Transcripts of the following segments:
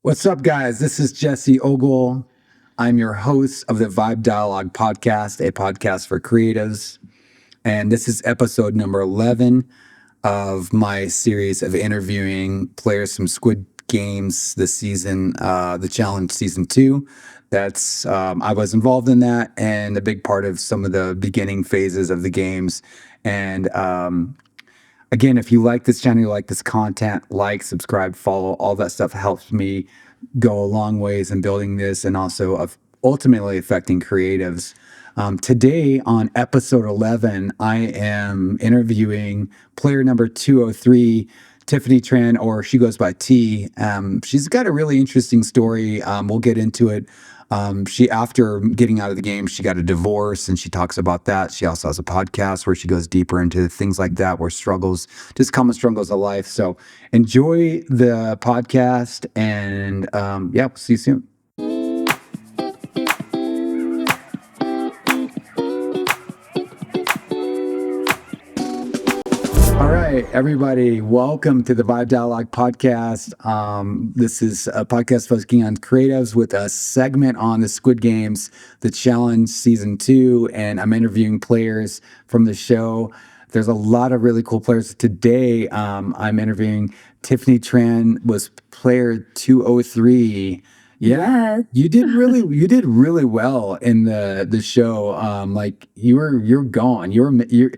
What's up, guys? This is Jesse Ogle. I'm your host of the Vibe Dialogue podcast, a podcast for creatives. And this is episode number 11 of my series of interviewing players from Squid Games this season, the challenge season 2. I was involved in that and a big part of some of the beginning phases of the games. And again, if you like this channel, you like this content, like, subscribe, follow, all that stuff helps me go a long ways in building this and also of ultimately affecting creatives. Today on episode 11, I am interviewing player number 203, Tiffany Tran, or she goes by T. She's got a really interesting story. We'll get into it. After getting out of the game, she got a divorce and she talks about that. She also has a podcast where she goes deeper into things like that, where just common struggles of life. So enjoy the podcast and we'll see you soon. All right, everybody, welcome to the Vibe Dialogue podcast. This is a podcast focusing on creatives with a segment on the Squid Games, the challenge season 2, and I'm interviewing players from the show. There's a lot of really cool players. Today, I'm interviewing Tiffany Tran, was player 203. Yeah, Yes. you did really well in the show. Like you're gone. You're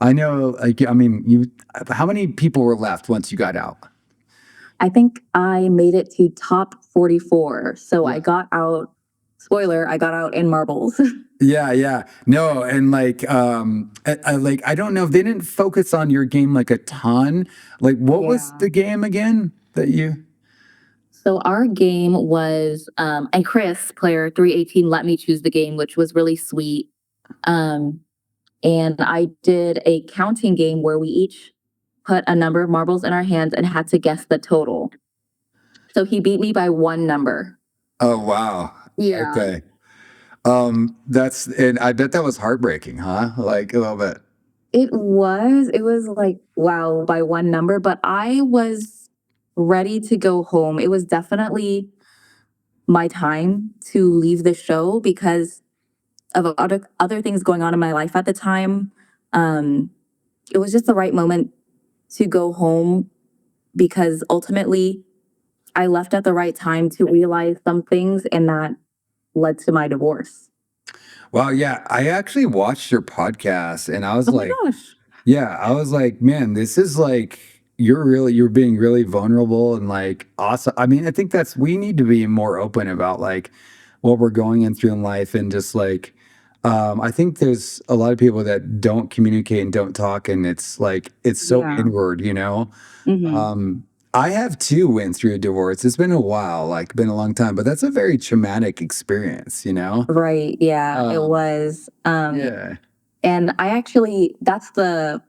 I know, how many people were left once you got out? I think I made it to top 44. So Yeah. I got out, spoiler, I got out in marbles. Yeah. No, and I don't know if they didn't focus on your game like a ton. Like, what was Yeah. the game again that you? So our game was, and Chris, player 318, let me choose the game, which was really sweet. Um, and I did a counting game where we each put a number of marbles in our hands and had to guess the total. So he beat me by one number. Oh, wow. Yeah. Okay. And I bet that was heartbreaking, huh? Like a little bit. It was like, wow, by one number, but I was ready to go home. It was definitely my time to leave the show because of other things going on in my life at the time. Um, it was just the right moment to go home because ultimately I left at the right time to realize some things, and that led to my divorce. Well, yeah, I actually watched your podcast and I was Oh my like, gosh. yeah, I was like, man, this is like you're being really vulnerable and like awesome. I mean, I think we need to be more open about like what we're going in through in life and just like I think there's a lot of people that don't communicate and don't talk and it's so Yeah. inward, you know. Hmm. Um I have too went through a divorce. It's been a while, like been a long time, but that's a very traumatic experience, you know? Right. Yeah, it Um was. yeah. And I actually, that's the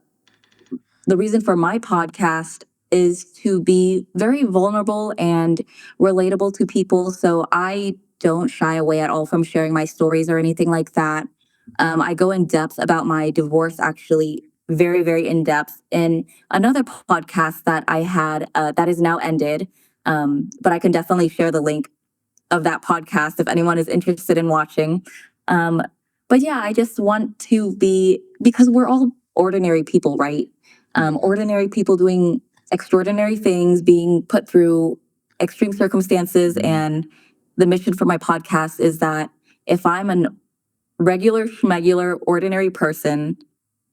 reason for my podcast is to be very vulnerable and relatable to people. So I don't shy away at all from sharing my stories or anything like that. I go in depth about my divorce, actually, very, very in depth in another podcast that I had that is now ended. But I can definitely share the link of that podcast if anyone is interested in watching. Um, but yeah, I just want to be, because we're all ordinary people, right? Ordinary people doing extraordinary things, being put through extreme circumstances. Mhm. And the mission for my podcast is that if I'm a regular, schmegular, ordinary person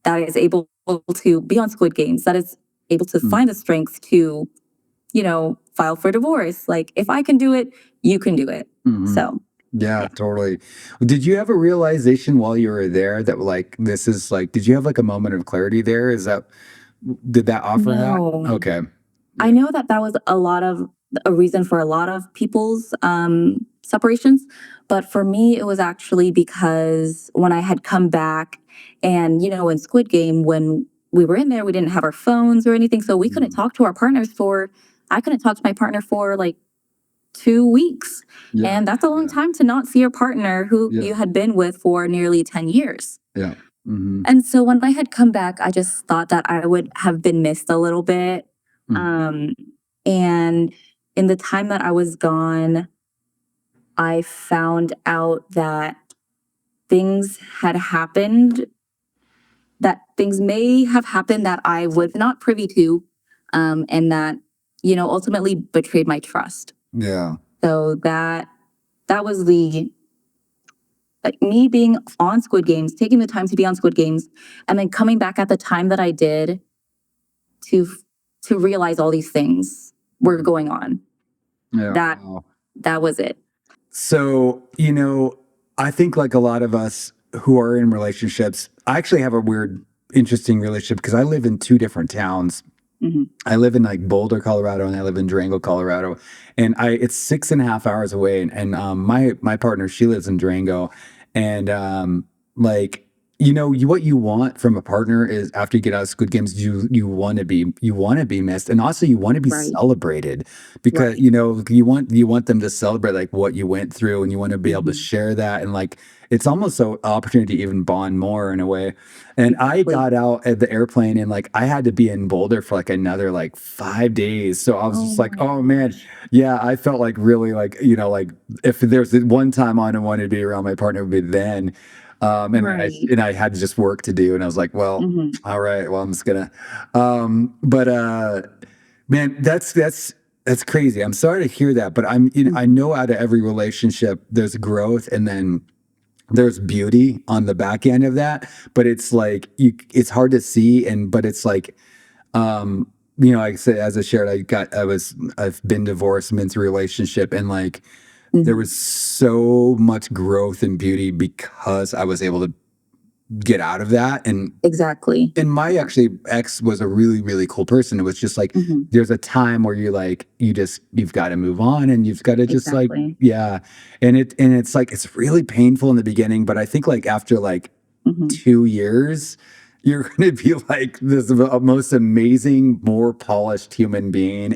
that is able to be on Squid Games, that is able to Mm. find the strength to, file for divorce. Like, if I can do it, you can do it. Mhm. So, Yeah, yeah. totally. Did you have a realization while you were there that like this is like did you have like a moment of clarity there? Did that offer that? No, Okay. I Yeah. know that that was a reason for a lot of people's separations. But for me, it was actually because when I had come back and, in Squid Game, when we were in there, we didn't have our phones or anything. So we couldn't Mm. talk to our partners I couldn't talk to my partner for like 2 weeks. Yeah. And that's a long Yeah. time to not see your partner who Yeah. you had been with for nearly 10 years. Yeah. Hmm. And so when I had come back, I just thought that I would have been missed a little bit. Hmm. Um, and in the time that I was gone, I found out that things had happened, that things may have happened that I was not privy to, and that, ultimately betrayed my trust. Yeah. So that was the like me being on Squid Games, taking the time to be on Squid Games, and then coming back at the time that I did to to realize all these things were going on. Yeah. That Wow. that was it. So, I think like a lot of us who are in relationships, I actually have a weird, interesting relationship because I live in two different towns. Mhm. I live in like Boulder, Colorado, and I live in Durango, Colorado. And it's 6.5 hours away. And my partner, she lives in Durango. And like, what you want from a partner is after you get out of Squid Games, you want to be missed. And also you want to be Right. celebrated because, Right. you want them to celebrate like what you went through and you want to be able to Mhm. share that. And like, it's almost an opportunity to even bond more in a way. And I Exactly. got out at the airplane and like I had to be in Boulder for like another like 5 days. So I was Oh just like, my oh man, gosh. yeah, I felt like really like, like if there's one time I wanted to be around my partner, it would be then. Right. And I had just work to do. And I was like, well, Mhm. all right, well, I'm just gonna but man, that's crazy. I'm sorry to hear that, but I Mhm. know out of every relationship there's growth and then there's beauty on the back end of that, but it's like it's hard to see. But it's like, like I said, as I shared, I've been divorced, been through a relationship, and like there Mhm. was so much growth and beauty because I was able to get out of that. Exactly. And my actually ex was a really, really cool person. It was just like Mhm. there's a time where you've got to move on and you've got to just like, Exactly. yeah. And it's like it's really painful in the beginning, but I think like after like Mhm. 2 years, you're going to be like this most amazing, more polished human being.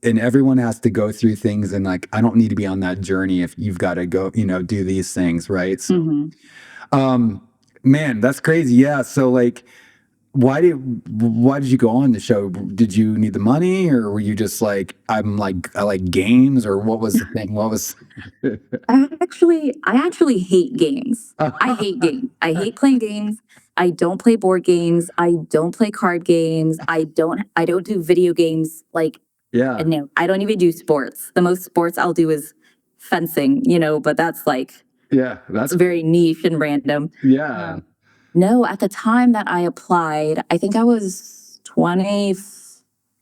And everyone has to go through things. And like, I don't need to be on that journey if you've got to go, do these things. Right. So, Mhm. um, man, that's crazy. Yeah. So like, why did you go on the show? Did you need the money or were you just like, I like games or what was the thing? What was, I actually hate games. I hate games. I hate playing games. I don't play board games. I don't play card games. I don't do video games like, yeah. and no, I don't even do sports. The most sports I'll do is fencing, but that's like Yeah. That's very cool. niche and random. Yeah. Um, no, at the time that I applied, I think I was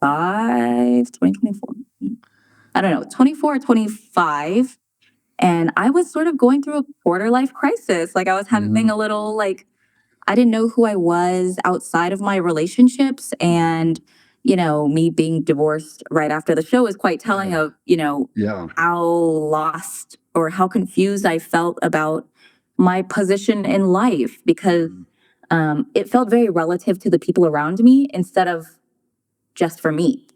25, 2024. I don't know, 24 or 25. And I was sort of going through a quarter life crisis. Like I was having Mhm. a little like I didn't know who I was outside of my relationships. And, me being divorced right after the show is quite telling Yeah. of, Yeah. how lost or how confused I felt about my position in life because Mhm. it felt very relative to the people around me instead of just for me.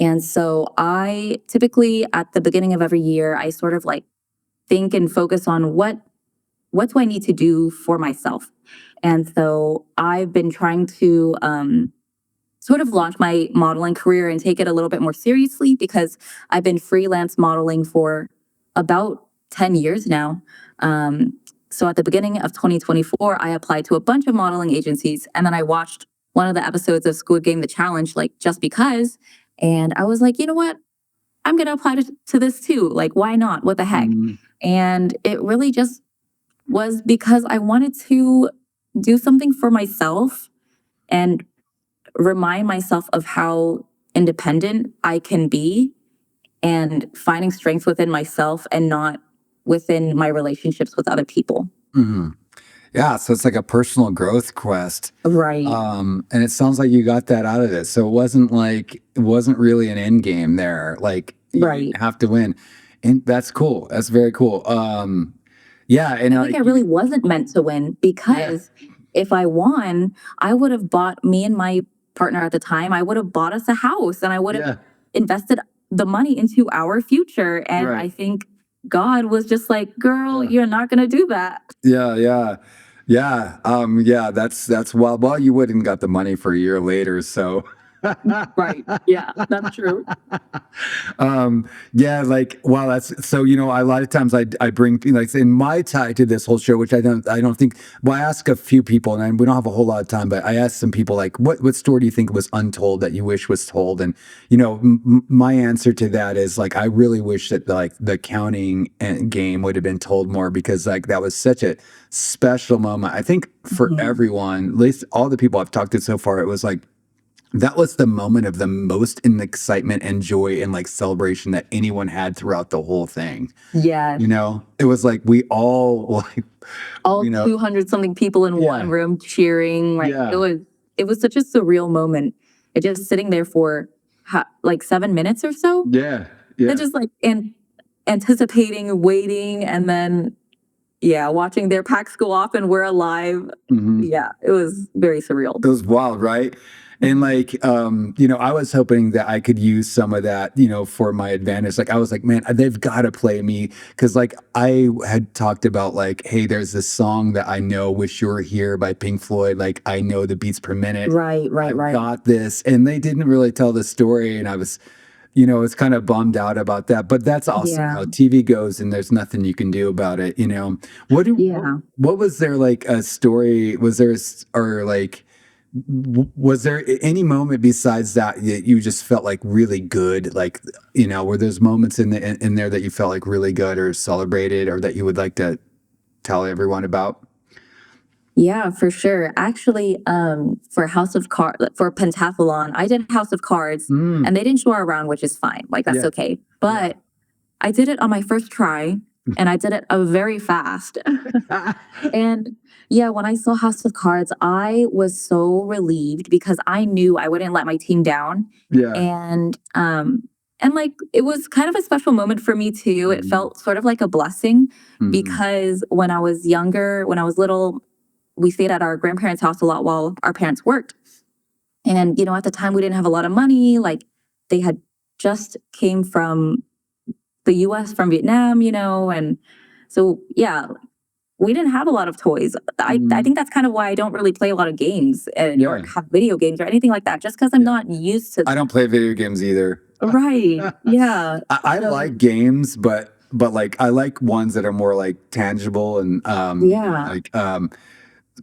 And so I typically at the beginning of every year, I sort of like think and focus on what do I need to do for myself? And so I've been trying to sort of launch my modeling career and take it a little bit more seriously because I've been freelance modeling for about 10 years now. So at the beginning of 2024, I applied to a bunch of modeling agencies and then I watched one of the episodes of Squid Game The Challenge, like just because. And I was like, you know what? I'm going to apply to this too. Like, why not? What the heck? Mhm. And it really just was because I wanted to do something for myself and remind myself of how independent I can be and finding strength within myself and not within my relationships with other people. Mhm. Yeah, so it's like a personal growth quest. Right. And it sounds like you got that out of it. So it wasn't really an end game there. Like you didn't Right. have to win. And that's cool. That's very cool. Yeah, and I think I really wasn't meant to win yeah, because if I won, I would have bought me and my partner at the time, I would have bought us a house and I would have yeah, invested the money into our future. And right. I think God was just like, girl, Yeah. you're not going to do that. Yeah, yeah. Yeah. Yeah, that's wild. Well, you wouldn't got the money for a year later, so Right. Yeah, that's true. Yeah, like wow, that's so a lot of times I bring like in my tie to this whole show, which I don't think. Well, I ask a few people, and we don't have a whole lot of time, but I asked some people like, what story do you think was untold that you wish was told? And my answer to that is like I really wish that like the counting game would have been told more because like that was such a special moment. I think for Mhm. everyone, at least all the people I've talked to so far, it was like that was the moment of the most in excitement and joy and like celebration that anyone had throughout the whole thing. Yes. It was like we all like, All you know, 200 something people in one yeah, room cheering. Like yeah, it was such a surreal moment. It just sitting there for like 7 minutes or so. yeah, And yeah. just like anticipating, waiting, and then yeah, watching their packs go off and we're alive. Mhm. Yeah, it was very surreal. It was wild, right? And Mhm. like, I was hoping that I could use some of that, for my advantage. Like, I was like, man, they've got to play me because, like, I had talked about like, hey, there's this song that I know, "Wish You Were Here" by Pink Floyd. Like, I know the beats per minute. Right, right, I've right. got this, and they didn't really tell the story, and I was, it's kind of bummed out about that. But that's also Yeah. how TV goes, and there's nothing you can do about it. What do Yeah. what was there like a story? Was there or like was there any moment besides that you just felt like really good? Like, were there's moments in there that you felt like really good or celebrated or that you would like to tell everyone about? Yeah, for sure. Actually, for House of Cards, for Pentathlon, I did House of Cards, Mm, and they didn't show our around, which is fine. Like that's yeah, okay. yeah. But I did it on my first try, and I did it very fast. And yeah, when I saw House of Cards, I was so relieved because I knew I wouldn't let my team down. Yeah. And like it was kind of a special moment for me too. It Mhm, felt sort of like a blessing mhm. because when I was younger, when I was little, we stayed at our grandparents' house a lot while our parents worked. And at the time we didn't have a lot of money. Like they had just came from the US from Vietnam, and so yeah, we didn't have a lot of toys. I Mhm. think that's kind of why I don't really play a lot of games or Yeah. have video games or anything like that, just because I'm Yeah. not used to. I don't play video games either. Right. Yeah. I So like games, but like I like ones that are more like tangible and yeah. like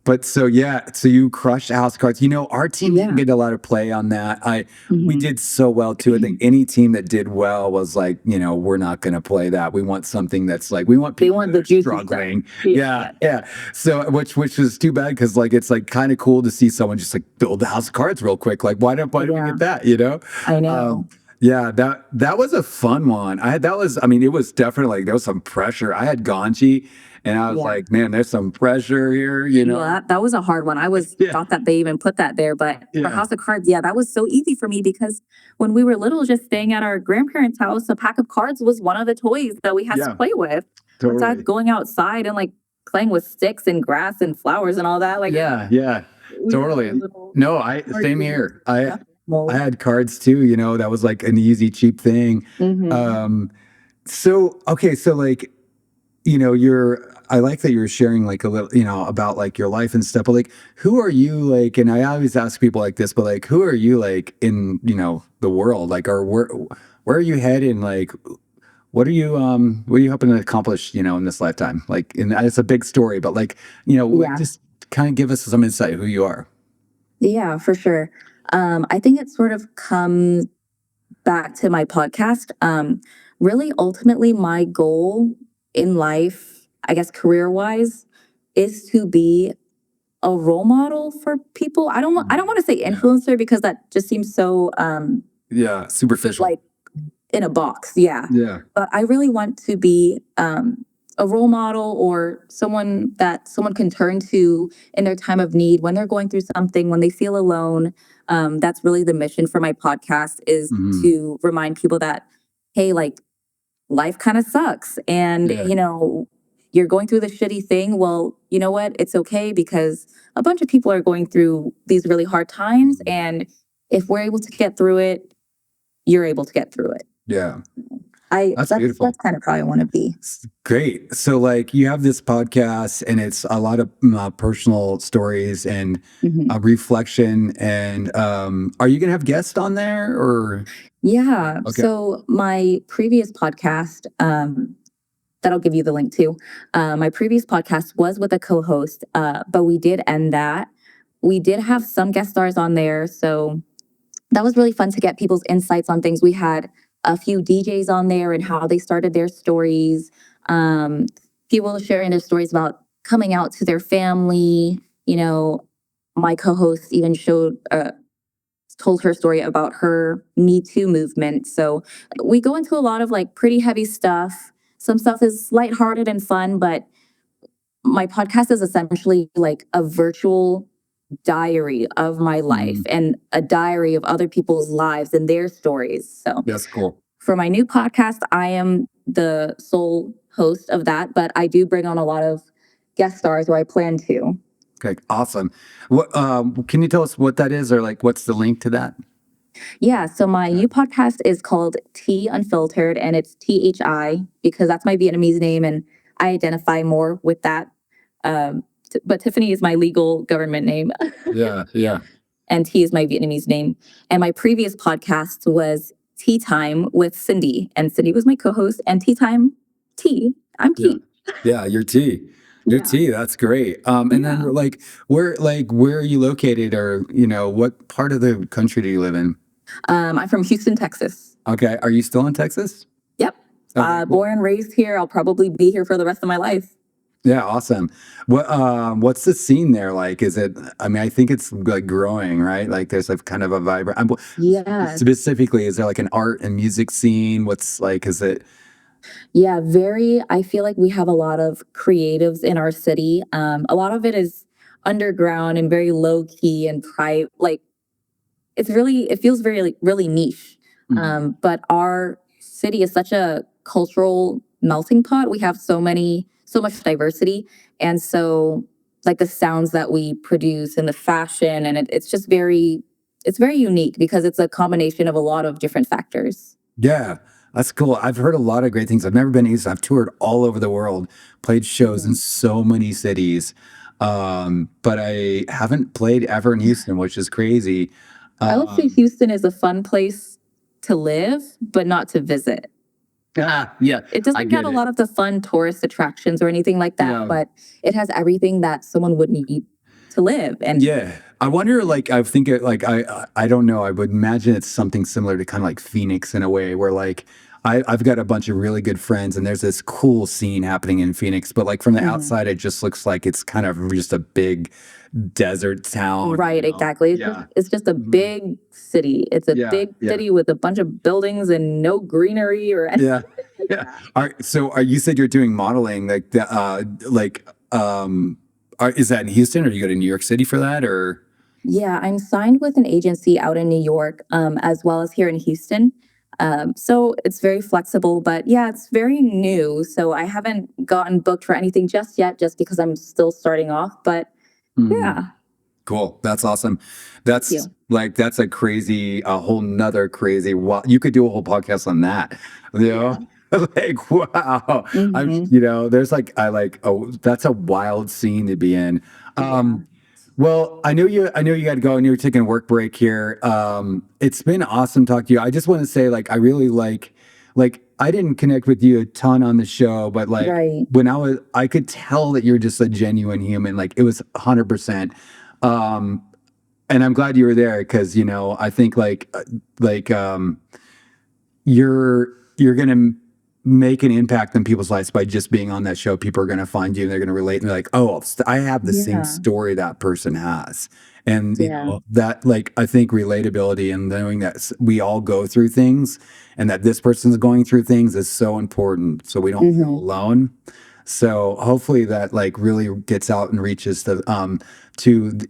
but so yeah, so you crushed House Cards. Our team didn't Yeah. get a lot of play on that. We Mhm. did so well too. I think any team that did well was like, we're not going to play that. We want something that's like we want They people want that the are juicy stuff. struggling. Yeah. Yeah, Yeah. yeah. So which is too bad because like it's like kind of cool to see someone just like build the House of Cards real quick. Like why did we Yeah. get that? I Um, know. yeah, that was a fun one. I mean, it was definitely there was some pressure. I had Ganji, and I was Yeah. like, man, there's some pressure here. Yeah, that was a hard one. I was Yeah, thought that they even put that there, but for yeah, House of Cards, yeah, that was so easy for me because when we were little, just staying at our grandparents' house, a pack of cards was one of the toys that we had to yeah, play with. Besides totally. going outside and like playing with sticks and grass and flowers and all that, like Yeah, yeah, we were our totally. little No, I card same games here. and I stuff. had cards too. That was like an easy, cheap thing. Mm-hmm. Um, so okay, so like you're I like that you're sharing like a little about like your life and stuff, but like who are you like, and I always ask people like this, but like who are you like in the world, like, or where are you heading, like what are you hoping to accomplish in this lifetime, like, and it's a big story, but like like, Yeah. just kind of give us some insight who you are. Yeah, for sure. I think it sort of comes back to my podcast. Really, ultimately, my goal in life, I guess career wise, is to be a role model for people. I don't want to say Yeah, influencer because that just seems so yeah, superficial. like in a box. Yeah, Yeah. but I really want to be a role model or someone that someone can turn to in their time of need when they're going through something, when they feel alone. That's really the mission for my podcast is Hmm. to remind people that, hey, like life kind of sucks. And, Yeah. you're going through this shitty thing. Well, you know what? It's okay because a bunch of people are going through these really hard times. And if we're able to get through it, you're able to get through it. Yeah. That's That's beautiful. kind of how I want to be. Great. So, like, you have this podcast, and it's a lot of personal stories and Mhm. reflection. And are you gonna have guests on there, or Yeah. okay? So my previous podcast, that I'll give you the link to. My previous podcast was with a co-host, but we did end that. We did have some guest stars on there, so that was really fun to get people's insights on things. We had a few DJs on there and how they started their stories. Um, People sharing their stories about coming out to their family. You know, my co-host even told her story about her Me Too movement. So we go into a lot of like pretty heavy stuff. Some stuff is lighthearted and fun, but my podcast is essentially like a virtual diary of my life Mhm. and a diary of other people's lives and their stories. So That's cool. for my new podcast, I am the sole host of that, but I do bring on a lot of guest stars where I plan to. Okay, awesome. What can you tell us what that is, or like what's the link to that? Yeah, so my new podcast is called Tea Unfiltered, and it's THI because that's my Vietnamese name, and I identify more with that. But Tiffany is my legal government name, Yeah, yeah, and T is my Vietnamese name. And my previous podcast was Tea Time with Cindy, and Cindy was my co-host. And Tea Time, Tea, I'm yeah, Tea. yeah. Your tea, your Yeah, tea. That's great. And then yeah. where are you located, or what part of the country do you live in? I'm from Houston, Texas. Okay, are you still in Texas? Yep. Okay, cool. Born and raised here. I'll probably be here for the rest of my life. Yeah, awesome. What's the scene there like? Is it? I mean, I think it's like growing, right? Like there's like kind of a vibrant. Yes. Specifically, is there like an art and music scene? What's like? Is it? Yeah, very. I feel like we have a lot of creatives in our city. A lot of it is underground and very low key and private. Like it feels very like really niche. Mhm. But our city is such a cultural melting pot. We have so much diversity, and so like the sounds that we produce and the fashion, and it's very unique because it's a combination of a lot of different factors. Yeah, that's cool. I've heard a lot of great things. I've never been east. I've toured all over the world, played shows in Mhm. so many cities, but I haven't played ever in Houston, which is crazy. I would say Um, Houston is a fun place to live, but not to visit. yeah, It I doesn't get get a it. lot of the fun tourist attractions or anything like that, Yeah. but it has everything that someone would need to live. And Yeah. I wonder, yeah. like, I think it, like, I don't know. I would imagine it's something similar to kind of like Phoenix in a way where, like, I've got a bunch of really good friends, and there's this cool scene happening in Phoenix, but like from the Mhm. outside, it just looks like it's kind of just a big desert town, Right, exactly. Yeah. It's just a Mhm. big city. It's a Yeah. big Yeah. city with a bunch of buildings and no greenery or anything Yeah. like Yeah. that. You said you're doing modeling, like, is that in Houston, or you go to New York City for that, or? Yeah, I'm signed with an agency out in New York, as well as here in Houston. So it's very flexible, but yeah, it's very new. So I haven't gotten booked for anything just yet, just because I'm still starting off. But Mhm. yeah, Cool. That's awesome. thank That's you. like a whole nother crazy. You could do a whole podcast on that. You know, Yeah. like wow. Hmm. There's like I like oh, that's a wild scene to be in. Yeah. Well, I know you got to go, and you're taking a work break here. It's been awesome talking to you. I just want to say, like, I really like I didn't connect with you a ton on the show, but like Right. when I could tell that you're just a genuine human. Like it was 100%. Um, and I'm glad you were there because I think like you're gonna make an impact in people's lives by just being on that show. People are gonna find you and they're gonna relate and they're like, oh, I have the same Yeah. story that person has. And Yeah. that, like, I think relatability and knowing that we all go through things and that this person's going through things is so important so we don't feel Hmm. alone. So hopefully that like really gets out and reaches to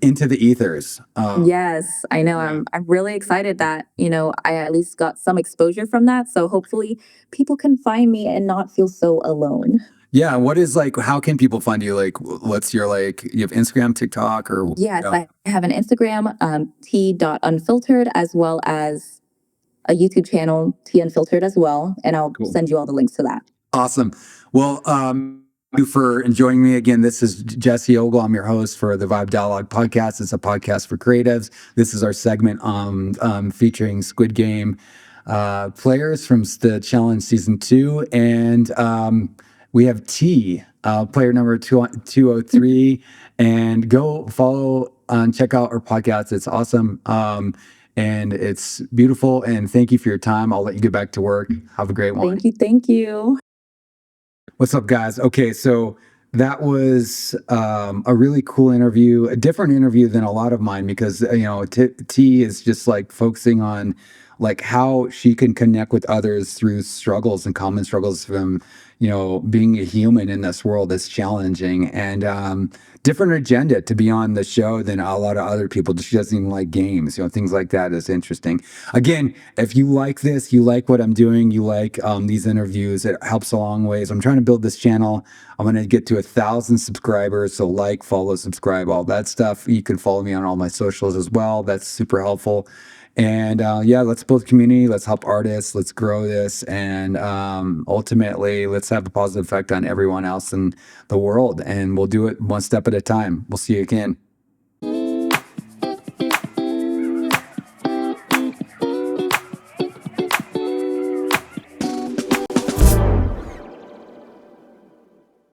into the ethers. Yes, I know. Yeah. I'm really excited that, I at least got some exposure from that. So hopefully people can find me and not feel so alone. Yeah, what is like how can people find you? Like what's your like you have Instagram, TikTok, or Yes, yeah. I have an Instagram, t.unfiltered, as well as a YouTube channel, Tea Unfiltered, as well, and I'll Cool. send you all the links to that. Awesome. Well, thank you for enjoying me again. This is Jesse Ogle. I'm your host for the Vibe Dialogue podcast. It's a podcast for creatives. This is our segment featuring Squid Game players from the challenge season 2, and we have T, player number 203, and go follow and check out our podcast. It's awesome. And it's beautiful. And thank you for your time. I'll let you get back to work. Have a great one. Thank you. Thank you. What's up, guys? Okay, so that was a really cool interview, a different interview than a lot of mine because T is just like focusing on like how she can connect with others through struggles and common struggles from being a human in this world that's challenging, and different agenda to be on the show than a lot of other people. She doesn't even like games, things like that is interesting. Again, if you like this, you like what I'm doing, you like these interviews, it helps a long ways. I'm trying to build this channel. I'm going to get to 1,000 subscribers. So like, follow, subscribe, all that stuff. You can follow me on all my socials as well. That's super helpful. And yeah, let's build community. Let's help artists. Let's grow this. And ultimately, let's have a positive effect on everyone else in the world. And we'll do it one step at a time. We'll see you again.